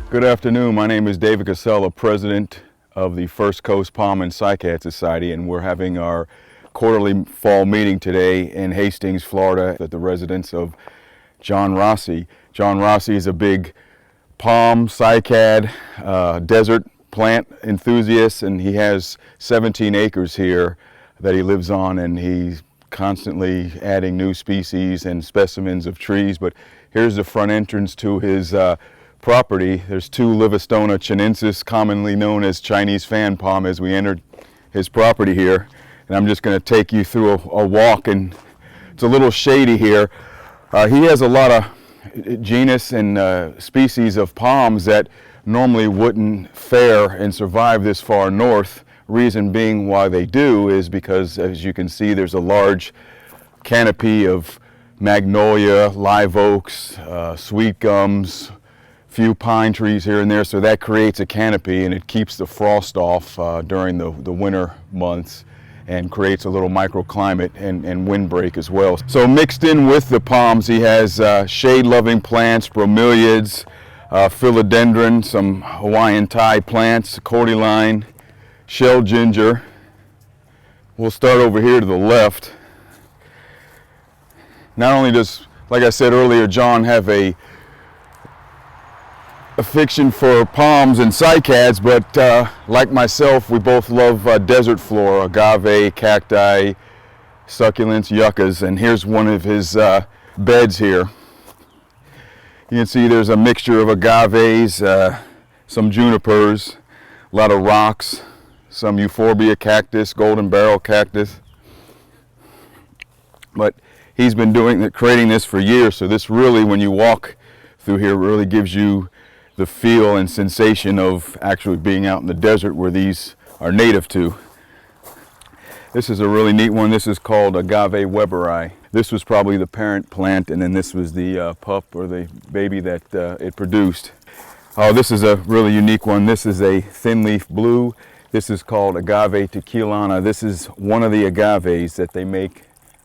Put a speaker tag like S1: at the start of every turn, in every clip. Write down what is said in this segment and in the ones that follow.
S1: Good afternoon. My name is David Casella, president of the First Coast Palm and Cycad Society, and we're having our quarterly fall meeting today in Hastings, Florida, at the residence of John Rossi. John Rossi is a big palm, cycad, desert plant enthusiast, and he has 17 acres here that he lives on, and he's constantly adding new species and specimens of trees. But here's the front entrance to his property. There's two Livistona chinensis, commonly known as Chinese fan palm, as we entered his property here. And I'm just going to take you through a walk, and it's a little shady here. He has a lot of genus and species of palms that normally wouldn't fare and survive this far north. Reason being why they do is because, as you can see, there's a large canopy of magnolia, live oaks, sweet gums, few pine trees here and there, so that creates a canopy and it keeps the frost off during the winter months and creates a little microclimate and windbreak as well. So mixed in with the palms, he has shade-loving plants, bromeliads, philodendron, some Hawaiian Thai plants, cordyline, shell ginger. We'll start over here to the left. Not only does, like I said earlier, John have a affection for palms and cycads, but like myself, we both love desert flora, agave, cacti, succulents, yuccas, and here's one of his beds here. You can see there's a mixture of agaves, some junipers, a lot of rocks, some euphorbia cactus, golden barrel cactus. But he's been creating this for years, so this really, when you walk through here, really gives you the feel and sensation of actually being out in the desert where these are native to. This is a really neat one. This is called Agave Weberi. This was probably the parent plant, and then this was the pup or the baby that it produced. Oh, this is a really unique one. This is a thin leaf blue. This is called Agave Tequilana. This is one of the agaves that they make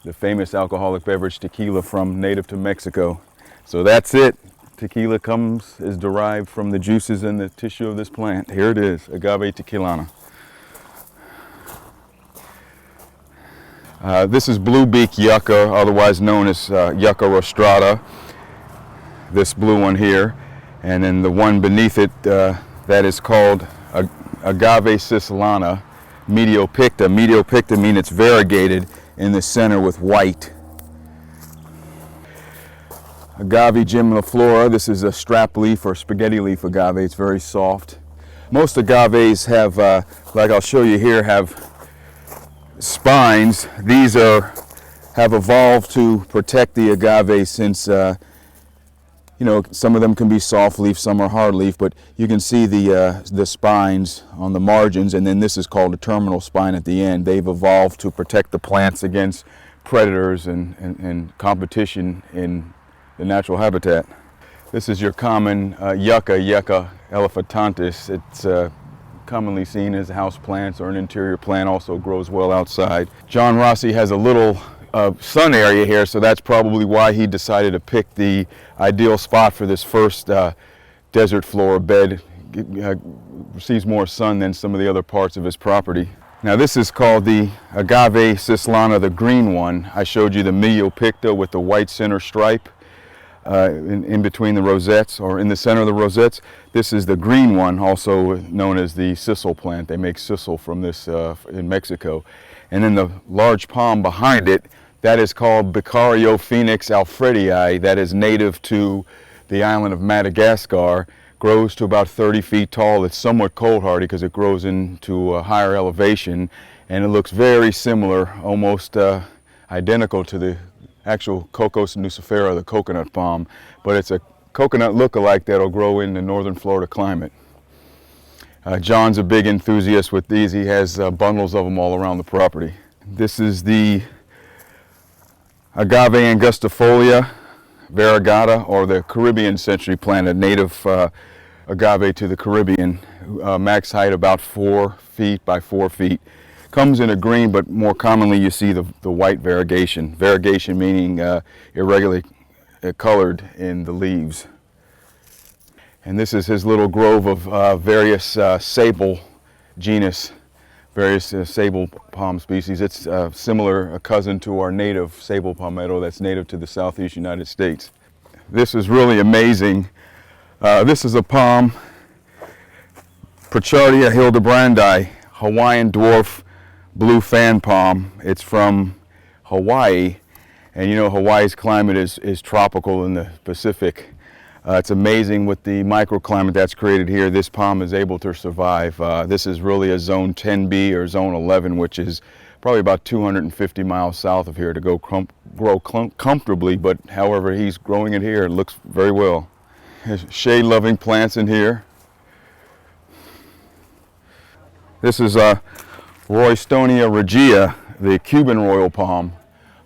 S1: the famous alcoholic beverage tequila from, native to Mexico. So that's it. Tequila is derived from the juices in the tissue of this plant. Here it is, Agave Tequilana. This is blue beak yucca, otherwise known as Yucca rostrata. This blue one here, and then the one beneath it that is called Agave cisalana, mediopicta. Mediopicta means it's variegated in the center with white. Agave gemelliflora. This is a strap leaf or spaghetti leaf agave. It's very soft. Most agaves have, like I'll show you here, have spines. These have evolved to protect the agave since, you know, some of them can be soft leaf, some are hard leaf, but you can see the spines on the margins, and then this is called a terminal spine at the end. They've evolved to protect the plants against predators and competition in the natural habitat. This is your common yucca, Yucca elephantantis. It's commonly seen as house plants or an interior plant, also grows well outside. John Rossi has a little sun area here, so that's probably why he decided to pick the ideal spot for this first desert flora bed. It receives more sun than some of the other parts of his property. Now this is called the Agave cisalana, the green one. I showed you the mediopicta with the white center stripe. In between the rosettes, or in the center of the rosettes. This is the green one, also known as the sisal plant. They make sisal from this in Mexico. And then the large palm behind it, that is called Becario Phoenix alfredii. That is native to the island of Madagascar. Grows to about 30 feet tall. It's somewhat cold hardy because it grows into a higher elevation, and it looks very similar, almost identical to the actual Coco nucifera, the coconut palm, but it's a coconut look-alike that'll grow in the northern Florida climate. John's a big enthusiast with these. He has bundles of them all around the property. This is the Agave angustifolia variegata, or the Caribbean century plant, a native agave to the Caribbean. Max height about 4 feet by 4 feet. Comes in a green, but more commonly you see the white variegation. Variegation meaning irregularly colored in the leaves. And this is his little grove of various Sabal genus, various Sabal palm species. It's similar, a cousin to our native Sabal palmetto that's native to the southeast United States. This is really amazing. This is a palm, Prochardia hildebrandi, Hawaiian dwarf blue fan palm. It's from Hawaii, and you know Hawaii's climate is tropical in the Pacific. It's amazing with the microclimate that's created here. This palm is able to survive. This is really a zone 10B or zone 11, which is probably about 250 miles south of here to grow comfortably, but however he's growing it here, it looks very well. There's shade-loving plants in here. This is Roystonia regia, the Cuban Oil Palm,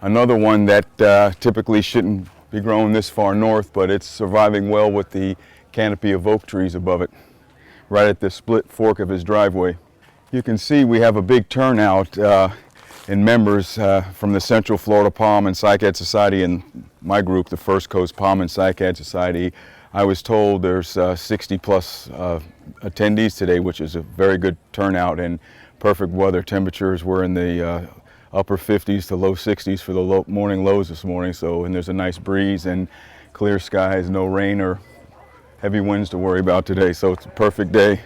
S1: another one that typically shouldn't be grown this far north, but it's surviving well with the canopy of oak trees above it, right at the split fork of his driveway. You can see we have a big turnout in members from the Central Florida Palm and Cycad Society and my group, the First Coast Palm and Cycad Society. I was told there's 60 plus attendees today, which is a very good turnout and perfect weather. Temperatures were in the upper 50s to low 60s for the morning lows this morning. So, and there's a nice breeze and clear skies, no rain or heavy winds to worry about today. So it's a perfect day.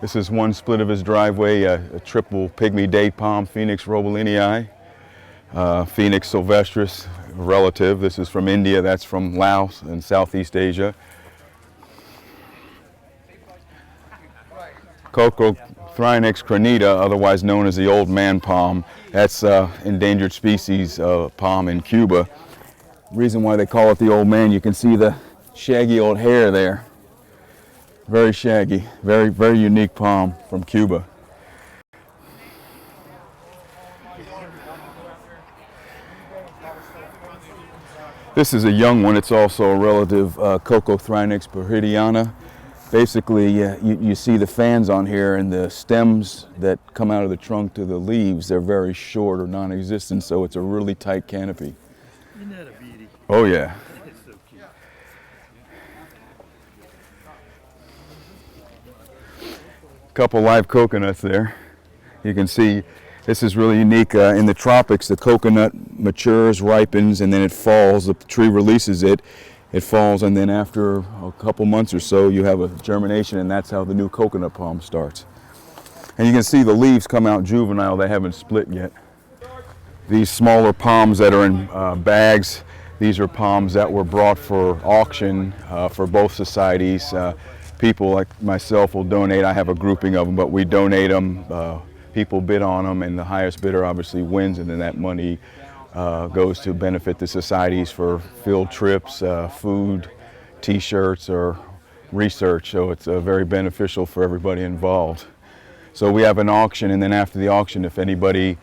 S1: This is one split of his driveway, a triple pygmy date palm, Phoenix robelinii, Phoenix sylvestris, relative. This is from India, that's from Laos and Southeast Asia. Coco cranita, otherwise known as the old man palm. That's endangered species palm in Cuba. Reason why they call it the old man, you can see the shaggy old hair there. Very shaggy, very, very unique palm from Cuba. This is a young one. It's also a relative, Coco brahdiana. Basically, you see the fans on here, and the stems that come out of the trunk to the leaves, they're very short or non-existent, so it's a really tight canopy.
S2: Isn't that a beauty?
S1: Oh yeah.
S2: It's so cute.
S1: Couple live coconuts there. You can see this is really unique. In the tropics, the coconut matures, ripens, and then it falls. The tree releases it. It falls, and then after a couple months or so, you have a germination, and that's how the new coconut palm starts. And you can see the leaves come out juvenile. They haven't split yet. These smaller palms that are in bags, these are palms that were brought for auction for both societies. People like myself will donate. I have a grouping of them, but we donate them. People bid on them, and the highest bidder obviously wins, and then that money goes to benefit the societies for field trips, food, t-shirts, or research. So it's very beneficial for everybody involved. So we have an auction, and then after the auction, if anybody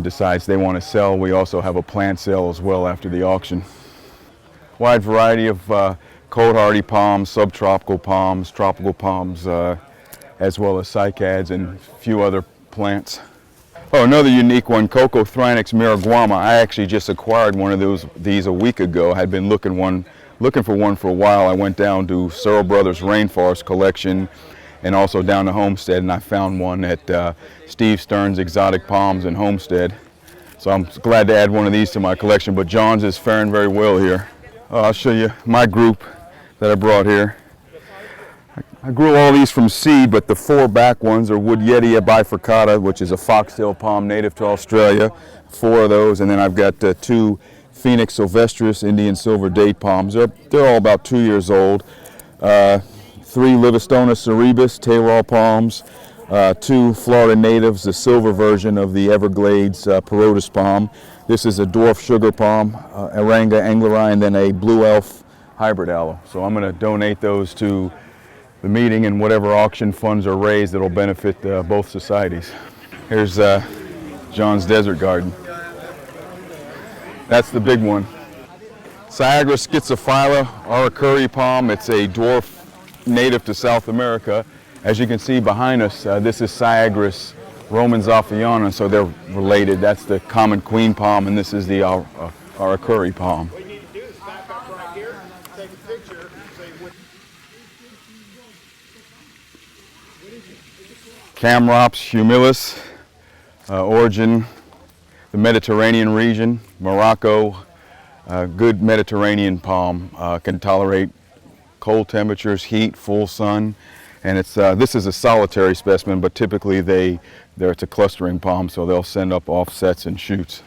S1: decides they want to sell, we also have a plant sale as well after the auction. Wide variety of cold hardy palms, subtropical palms, tropical palms, as well as cycads and a few other plants. Oh, another unique one, Coco miraguama. I actually just acquired one of these a week ago. I had been looking for one for a while. I went down to Searle Brothers Rainforest Collection and also down to Homestead, and I found one at Steve Stern's Exotic Palms in Homestead. So I'm glad to add one of these to my collection, but John's is faring very well here. I'll show you my group that I brought here. I grew all these from seed, but the four back ones are Woodyetia bifurcata, which is a Foxhill Palm native to Australia. 4 of those, and then I've got 2 Phoenix sylvestris Indian silver date palms. They're all about 2 years old. 3 Livistona cerebus Tayrol palms. 2 Florida natives, the silver version of the Everglades Perotis palm. This is a dwarf sugar palm, Aranga angleri, and then a blue elf hybrid aloe. So I'm going to donate those to the meeting, and whatever auction funds are raised, it'll benefit both societies. Here's John's desert garden. That's the big one. Ciagra schizophylla, Aracuri palm. It's a dwarf native to South America. As you can see behind us, this is Ciagra romans-offiana, so they're related. That's the common queen palm, and this is the Aracuri palm. Camrops humilis, origin, the Mediterranean region, Morocco, good Mediterranean palm, can tolerate cold temperatures, heat, full sun, and this is a solitary specimen, but typically it's a clustering palm, so they'll send up offsets and shoots.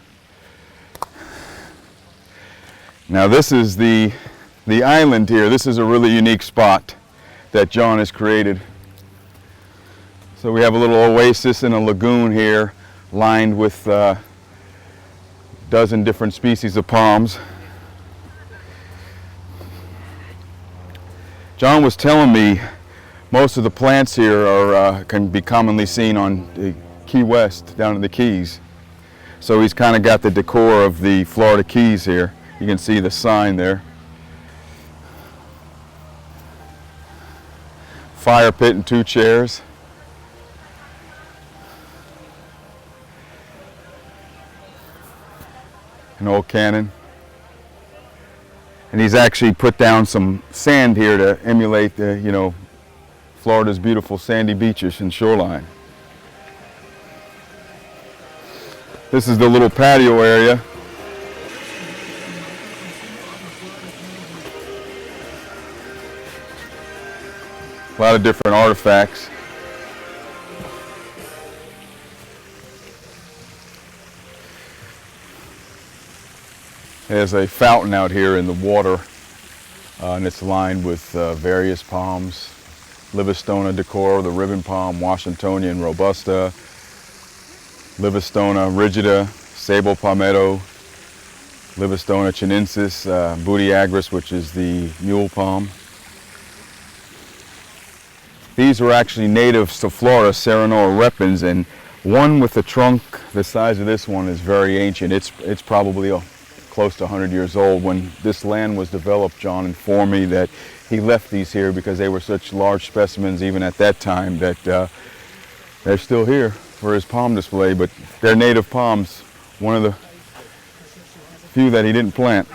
S1: Now this is the island here. This is a really unique spot that John has created. So we have a little oasis in a lagoon here, lined with a dozen different species of palms. John was telling me most of the plants here can be commonly seen on the Key West, down in the Keys. So he's kind of got the decor of the Florida Keys here. You can see the sign there. Fire pit and 2 chairs. An old cannon. And he's actually put down some sand here to emulate the, Florida's beautiful sandy beaches and shoreline. This is the little patio area. A lot of different artifacts. There's a fountain out here in the water, and it's lined with various palms. Livistona decor, the ribbon palm, Washingtonian robusta, Livistona rigida, Sabal Palmetto, Livistona chinensis, Agves, which is the Mule Palm. These are actually natives to Florida, Serenoa repens, and one with the trunk the size of this one is very ancient. It's probably close to 100 years old. When this land was developed, John informed me that he left these here because they were such large specimens even at that time that they're still here for his palm display, but they're native palms, one of the few that he didn't plant.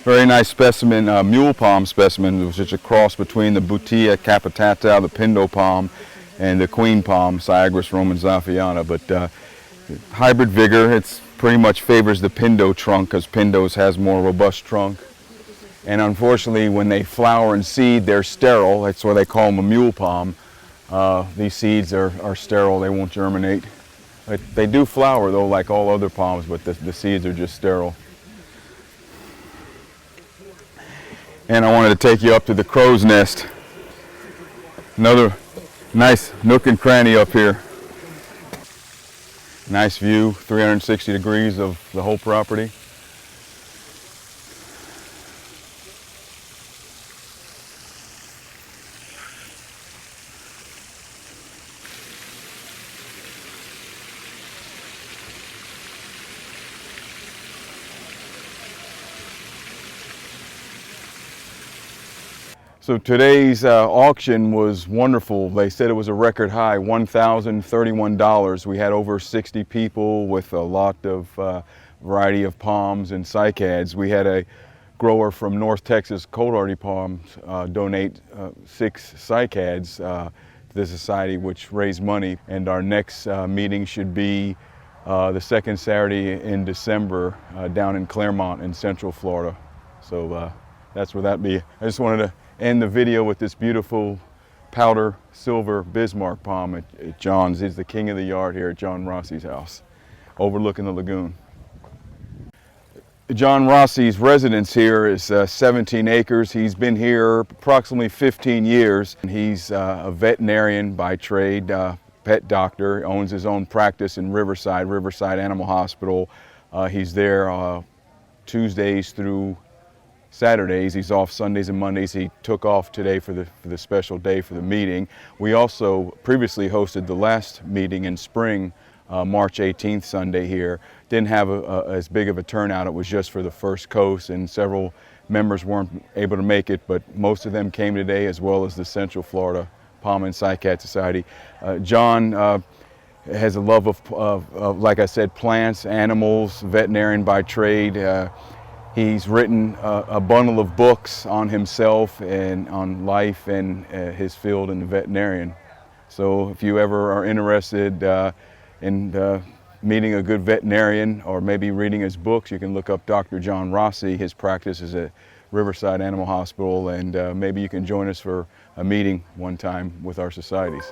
S1: Very nice specimen, Mule Palm specimen, which is a cross between the Butia capitata, the Pindo palm, and the Queen palm, Agave romanzaffiana. But hybrid vigor, it's pretty much favors the Pindo trunk because Pindos has more robust trunk. And unfortunately, when they flower and seed, they're sterile. That's why they call them a mule palm. These seeds are sterile, they won't germinate. They do flower though, like all other palms, but the seeds are just sterile. And I wanted to take you up to the crow's nest. Another nice nook and cranny up here. Nice view, 360 degrees of the whole property. So today's auction was wonderful. They said it was a record high, $1,031. We had over 60 people with a lot of variety of palms and cycads. We had a grower from North Texas, Cold Hardy Palms, donate 6 cycads to the society, which raised money. And our next meeting should be the second Saturday in December down in Claremont in Central Florida. So that's where that be. I just wanted to end the video with this beautiful powder silver Bismarck palm at John's. He's the king of the yard here at John Rossi's house, overlooking the lagoon. John Rossi's residence here is 17 acres. He's been here approximately 15 years. He's a veterinarian by trade, pet doctor, owns his own practice in Riverside Animal Hospital. He's there Tuesdays through Saturdays. He's off Sundays and Mondays. He took off today for the special day for the meeting. We also previously hosted the last meeting in spring, March 18th Sunday here. Didn't have as big of a turnout. It was just for the First Coast, and several members weren't able to make it, but most of them came today, as well as the Central Florida Palm and Cycad Society. John has a love of, like I said, plants, animals, veterinarian by trade. He's written a bundle of books on himself and on life and his field in the veterinarian. So if you ever are interested in meeting a good veterinarian or maybe reading his books, you can look up Dr. John Rossi. His practice is at Riverside Animal Hospital, and maybe you can join us for a meeting one time with our societies.